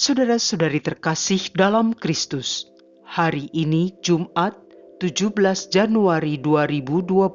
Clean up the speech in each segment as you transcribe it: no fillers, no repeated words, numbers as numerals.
Saudara-saudari terkasih dalam Kristus, hari ini Jumat 17 Januari 2025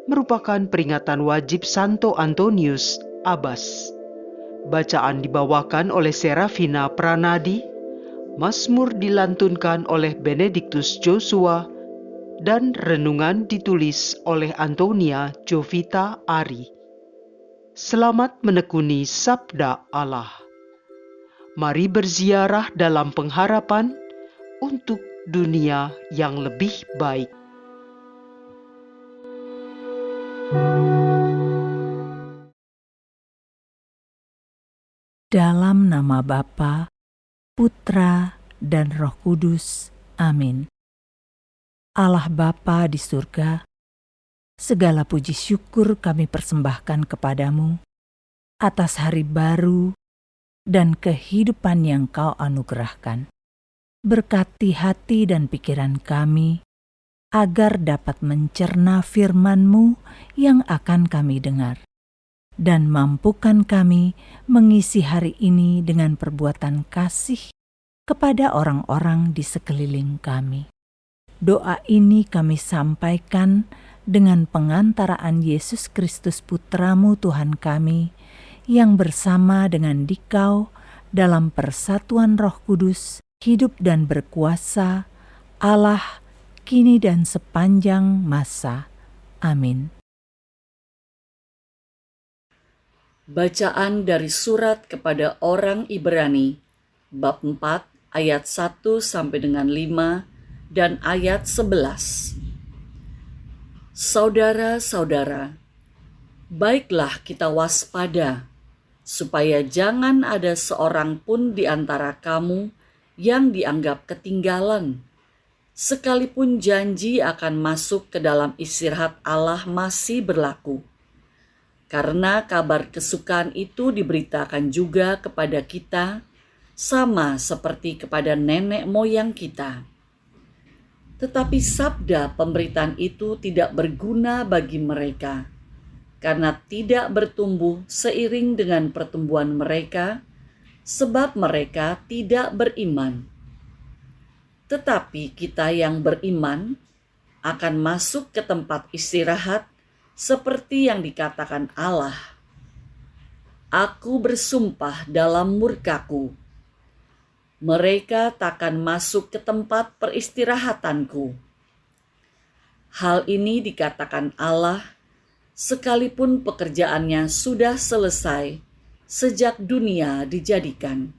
merupakan peringatan wajib Santo Antonius Abbas. Bacaan dibawakan oleh Serafina Pranadi, Mazmur dilantunkan oleh Benediktus Joshua, dan renungan ditulis oleh Antonia Jovita Ari. Selamat menekuni Sabda Allah. Mari berziarah dalam pengharapan untuk dunia yang lebih baik. Dalam nama Bapa, Putra, dan Roh Kudus. Amin. Allah Bapa di surga, segala puji syukur kami persembahkan kepadamu atas hari baru dan kehidupan yang Kau anugerahkan. Berkati hati dan pikiran kami, agar dapat mencerna firman-Mu yang akan kami dengar, dan mampukan kami mengisi hari ini dengan perbuatan kasih kepada orang-orang di sekeliling kami. Doa ini kami sampaikan dengan pengantaraan Yesus Kristus Putra-Mu Tuhan kami, yang bersama dengan Dikau dalam persatuan Roh Kudus, hidup dan berkuasa, Allah, kini dan sepanjang masa. Amin. Bacaan dari surat kepada orang Ibrani, bab 4 ayat 1 sampai dengan 5 dan ayat 11. Saudara-saudara, baiklah kita waspada, supaya jangan ada seorang pun di antara kamu yang dianggap ketinggalan, sekalipun janji akan masuk ke dalam istirahat Allah masih berlaku. Karena kabar kesukaan itu diberitakan juga kepada kita, sama seperti kepada nenek moyang kita. Tetapi sabda pemberitaan itu tidak berguna bagi mereka, karena tidak bertumbuh seiring dengan pertumbuhan mereka, sebab mereka tidak beriman. Tetapi kita yang beriman akan masuk ke tempat istirahat, seperti yang dikatakan Allah, "Aku bersumpah dalam murkaku, mereka takkan masuk ke tempat peristirahatanku." Hal ini dikatakan Allah, sekalipun pekerjaannya sudah selesai sejak dunia dijadikan.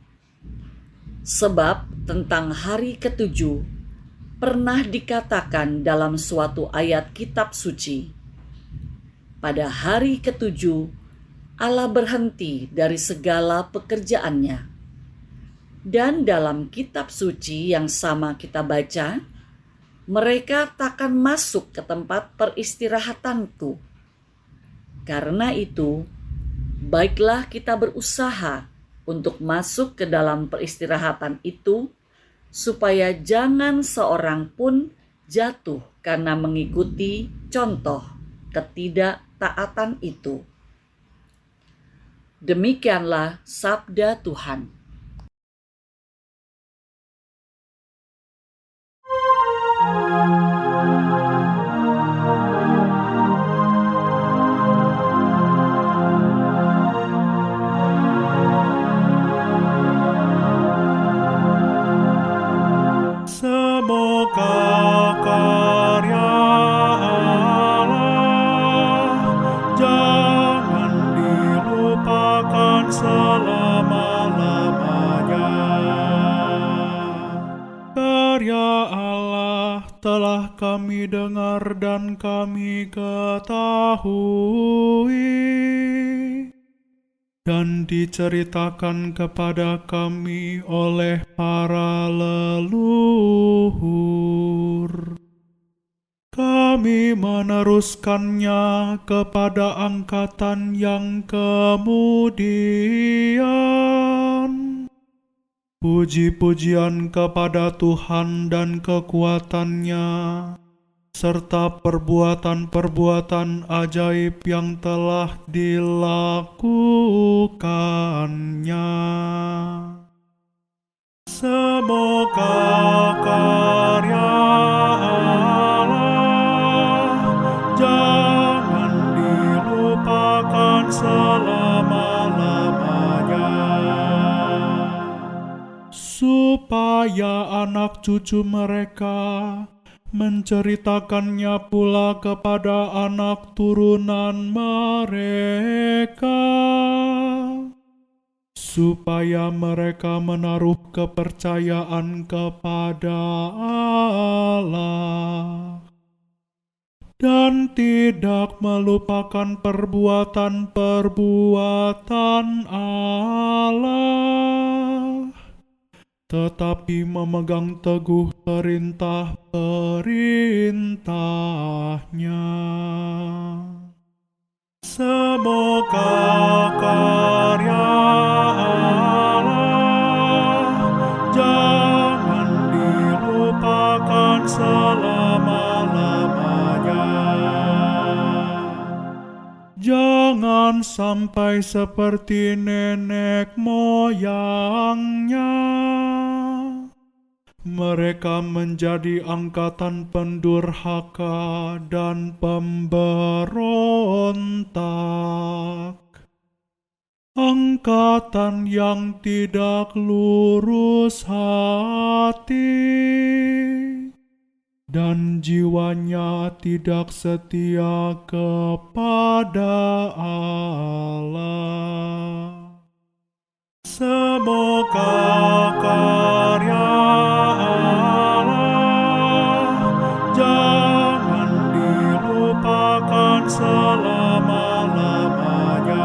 Sebab tentang hari ketujuh pernah dikatakan dalam suatu ayat kitab suci, pada hari ketujuh Allah berhenti dari segala pekerjaannya. Dan dalam kitab suci yang sama kita baca, mereka takkan masuk ke tempat peristirahatanku. Karena itu, baiklah kita berusaha untuk masuk ke dalam peristirahatan itu, supaya jangan seorang pun jatuh karena mengikuti contoh ketidaktaatan itu. Demikianlah sabda Tuhan. Semoga karya Allah jangan dilupakan selama-lamanya. Karya Allah telah kami dengar dan kami ketahui, dan diceritakan kepada kami oleh para leluhur. Kami meneruskannya kepada angkatan yang kemudian. Puji-pujian kepada Tuhan dan kekuatannya, serta perbuatan-perbuatan ajaib yang telah dilakukannya. Semoga karya Allah jangan dilupakan selama-lamanya, supaya anak cucu mereka menceritakannya pula kepada anak turunan mereka, supaya mereka menaruh kepercayaan kepada Allah dan tidak melupakan perbuatan-perbuatan Allah, tetapi memegang teguh perintah-perintahnya. Semoga karya Allah jangan dilupakan selama-lamanya. Jangan sampai seperti nenek moyangnya, mereka menjadi angkatan pendurhaka dan pemberontak, angkatan yang tidak lurus hati, dan jiwanya tidak setia kepada Allah. Semoga karya Allah jangan dilupakan selama-lamanya.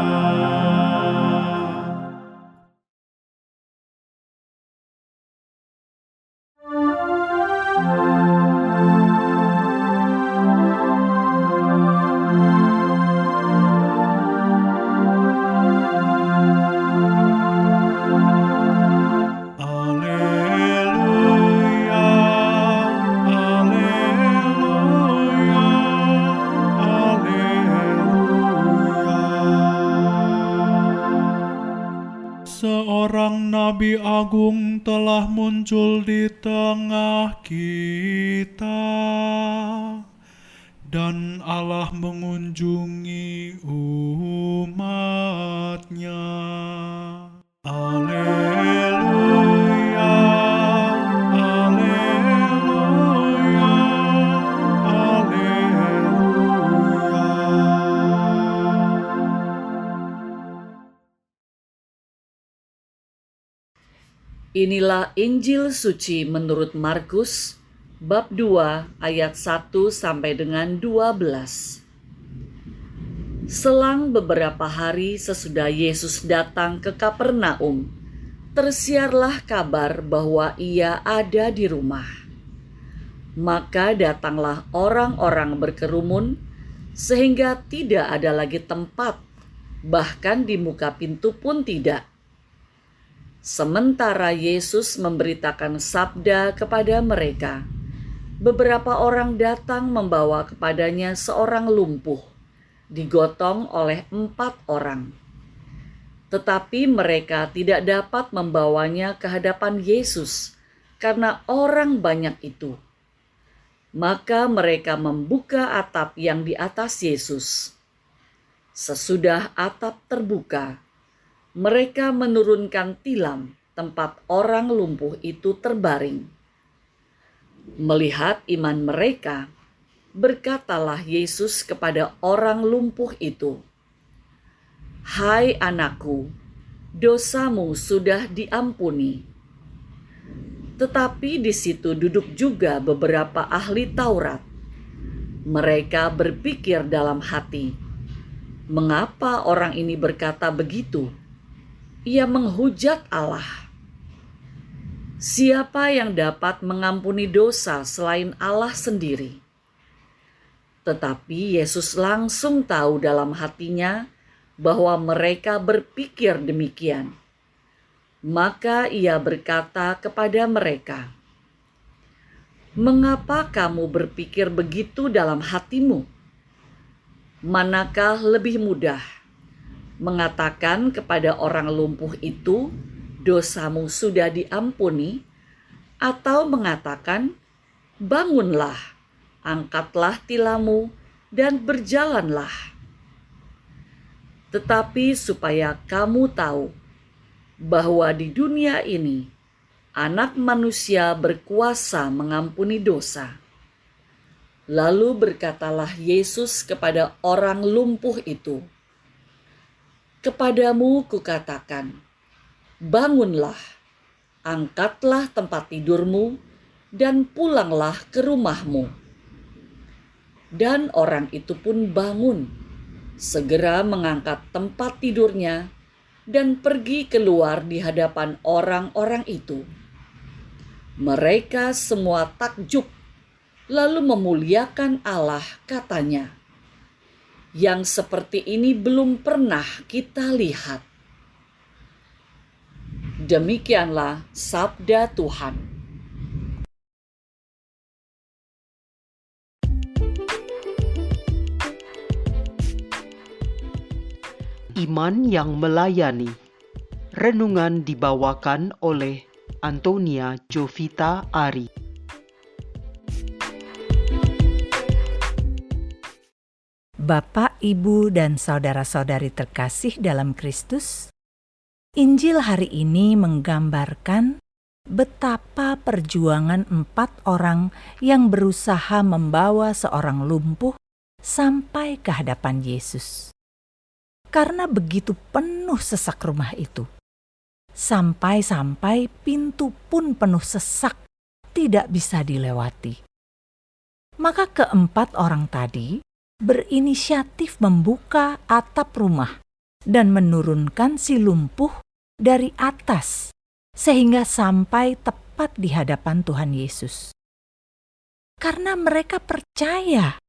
Seorang Nabi Agung telah muncul di tengah kita, dan Allah mengunjungi umat-Nya. Alleluia, alleluia, alleluia. Inilah Injil suci menurut Markus, bab 2 ayat 1 sampai dengan 12. Selang beberapa hari sesudah Yesus datang ke Kapernaum, tersiarlah kabar bahwa Ia ada di rumah. Maka datanglah orang-orang berkerumun, sehingga tidak ada lagi tempat, bahkan di muka pintu pun tidak. Sementara Yesus memberitakan sabda kepada mereka, beberapa orang datang membawa kepadanya seorang lumpuh, digotong oleh 4 orang. Tetapi mereka tidak dapat membawanya ke hadapan Yesus karena orang banyak itu. Maka mereka membuka atap yang di atas Yesus. Sesudah atap terbuka, mereka menurunkan tilam tempat orang lumpuh itu terbaring. Melihat iman mereka, berkatalah Yesus kepada orang lumpuh itu, "Hai anakku, dosamu sudah diampuni." Tetapi di situ duduk juga beberapa ahli Taurat. Mereka berpikir dalam hati, "Mengapa orang ini berkata begitu? Ia menghujat Allah. Siapa yang dapat mengampuni dosa selain Allah sendiri?" Tetapi Yesus langsung tahu dalam hatinya bahwa mereka berpikir demikian. Maka Ia berkata kepada mereka, "Mengapa kamu berpikir begitu dalam hatimu? Manakah lebih mudah, mengatakan kepada orang lumpuh itu, 'Dosamu sudah diampuni,' atau mengatakan, "Bangunlah, angkatlah tilammu, dan berjalanlah." Tetapi supaya kamu tahu bahwa di dunia ini Anak Manusia berkuasa mengampuni dosa. Lalu berkatalah Yesus kepada orang lumpuh itu, "Kepadamu kukatakan, bangunlah, angkatlah tempat tidurmu, dan pulanglah ke rumahmu." Dan orang itu pun bangun, segera mengangkat tempat tidurnya, dan pergi keluar di hadapan orang-orang itu. Mereka semua takjub, lalu memuliakan Allah, katanya, "Yang seperti ini belum pernah kita lihat." Demikianlah sabda Tuhan. Iman yang melayani. Renungan dibawakan oleh Antonia Jovita Ari. Bapak, Ibu, dan saudara-saudari terkasih dalam Kristus, Injil hari ini menggambarkan betapa perjuangan 4 orang yang berusaha membawa seorang lumpuh sampai ke hadapan Yesus. Karena begitu penuh sesak rumah itu, sampai-sampai pintu pun penuh sesak, tidak bisa dilewati. Maka keempat orang tadi berinisiatif membuka atap rumah dan menurunkan si lumpuh dari atas, sehingga sampai tepat di hadapan Tuhan Yesus. Karena mereka percaya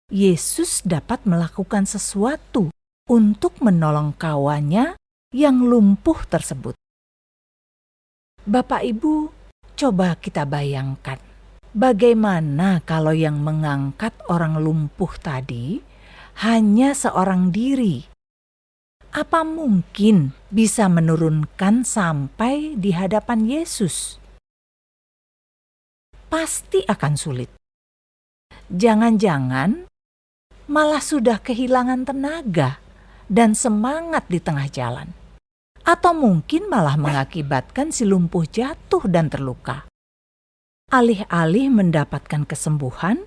Yesus dapat melakukan sesuatu untuk menolong kawannya yang lumpuh tersebut. Bapak Ibu, coba kita bayangkan, bagaimana kalau yang mengangkat orang lumpuh tadi hanya seorang diri? Apa mungkin bisa menurunkan sampai di hadapan Yesus? Pasti akan sulit. Jangan-jangan malah sudah kehilangan tenaga dan semangat di tengah jalan. Atau mungkin malah mengakibatkan si lumpuh jatuh dan terluka. Alih-alih mendapatkan kesembuhan,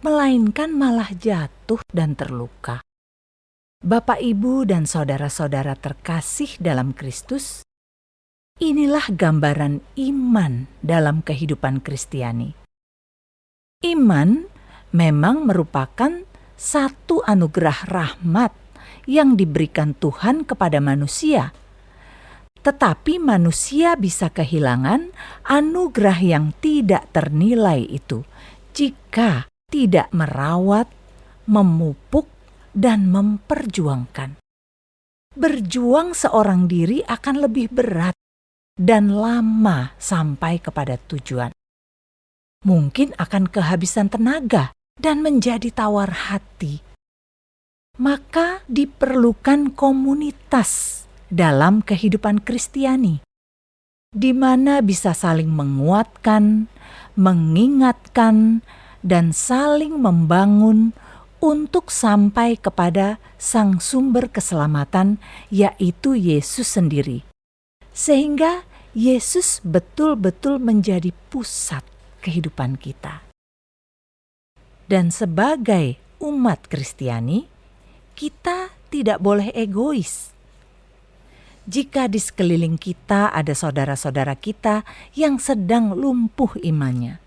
melainkan malah jatuh dan terluka. Bapak, Ibu, dan saudara-saudara terkasih dalam Kristus, inilah gambaran iman dalam kehidupan Kristiani. Iman memang merupakan satu anugerah rahmat yang diberikan Tuhan kepada manusia. Tetapi manusia bisa kehilangan anugerah yang tidak ternilai itu jika tidak merawat, memupuk, dan memperjuangkan. Berjuang seorang diri akan lebih berat dan lama sampai kepada tujuan. Mungkin akan kehabisan tenaga dan menjadi tawar hati. Maka diperlukan komunitas dalam kehidupan Kristiani, di mana bisa saling menguatkan, mengingatkan, dan saling membangun untuk sampai kepada Sang Sumber keselamatan, yaitu Yesus sendiri. Sehingga Yesus betul-betul menjadi pusat kehidupan kita. Dan sebagai umat Kristiani, kita tidak boleh egois. Jika di sekeliling kita ada saudara-saudara kita yang sedang lumpuh imannya,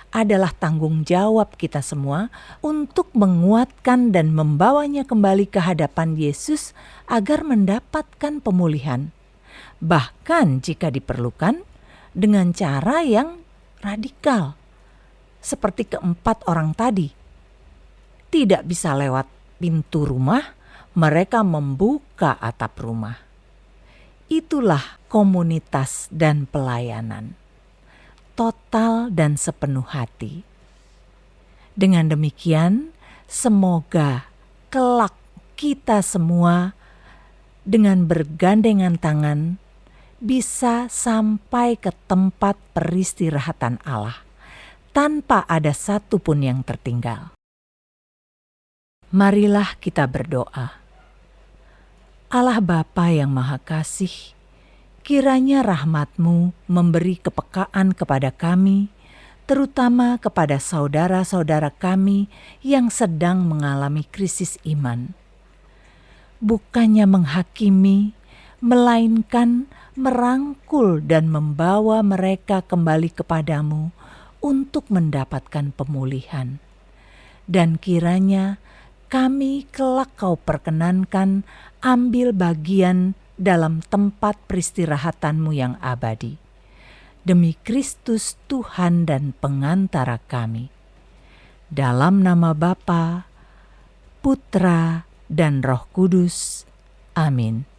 adalah tanggung jawab kita semua untuk menguatkan dan membawanya kembali ke hadapan Yesus agar mendapatkan pemulihan. Bahkan jika diperlukan dengan cara yang radikal, seperti keempat orang tadi. Tidak bisa lewat pintu rumah, mereka membuka atap rumah. Itulah komunitas dan pelayanan, total dan sepenuh hati. Dengan demikian, semoga kelak kita semua dengan bergandengan tangan bisa sampai ke tempat peristirahatan Allah tanpa ada satu pun yang tertinggal. Marilah kita berdoa. Allah Bapa yang Maha Kasih, kiranya rahmat-Mu memberi kepekaan kepada kami, terutama kepada saudara-saudara kami yang sedang mengalami krisis iman. Bukannya menghakimi, melainkan merangkul dan membawa mereka kembali kepadamu untuk mendapatkan pemulihan. Dan kiranya kami kelak Kau perkenankan ambil bagian dalam tempat peristirahatan-Mu yang abadi. Demi Kristus Tuhan dan pengantara kami. Dalam nama Bapa, Putra, dan Roh Kudus. Amin.